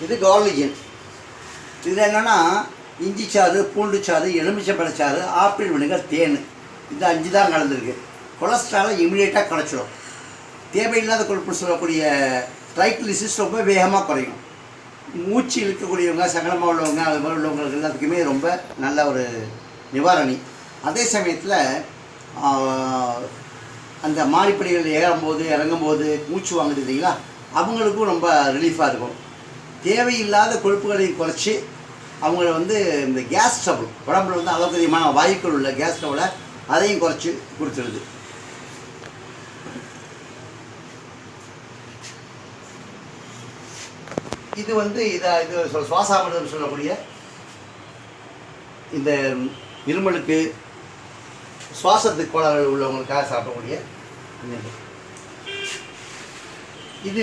இது கார்லிஜன். இதில் என்னென்னா இஞ்சி சாறு, பூண்டு சாறு, எலுமிச்சம்பழச்சாறு, ஆப்பிள் வினிகர், தேன், இது 5 தான் கலந்துருக்கு. கொலஸ்ட்ராலை இமீடியட்டாக குறைச்சிடும். தேவையில்லாத கொழுப்புன்னு சொல்லக்கூடிய ட்ரைக்ளிசிஸ் ரொம்ப வேகமாக குறையும். மூச்சு இழுக்கக்கூடியவங்க, சங்கடமாக உள்ளவங்க, அது மாதிரி உள்ளவங்களுக்கு எல்லாத்துக்குமே ரொம்ப நல்ல ஒரு நிவாரணி. அதே சமயத்தில் அந்த மாடிப்படிகள் ஏறும்போது இறங்கும்போது மூச்சு வாங்குது இல்லைங்களா, அவங்களுக்கும் ரொம்ப ரிலீஃபாக இருக்கும். தேவையில்லாத கொழுப்புகளை குறைச்சி அவங்கள இந்த கேஸ் ட்ரபிள், உடம்புல அளவுக்கு அதிகமான வாயுக்கள் உள்ள கேஸ் ட்ரபிளை அதையும் குறைச்சி கொடுத்துருது. இது இது சுவாசாமிர்தம் சொல்லக்கூடிய இந்த இருமலுக்கு, சுவாசத்துக்கு கோளாறுகள் உள்ளவங்களுக்காக சாப்பிடக்கூடிய இது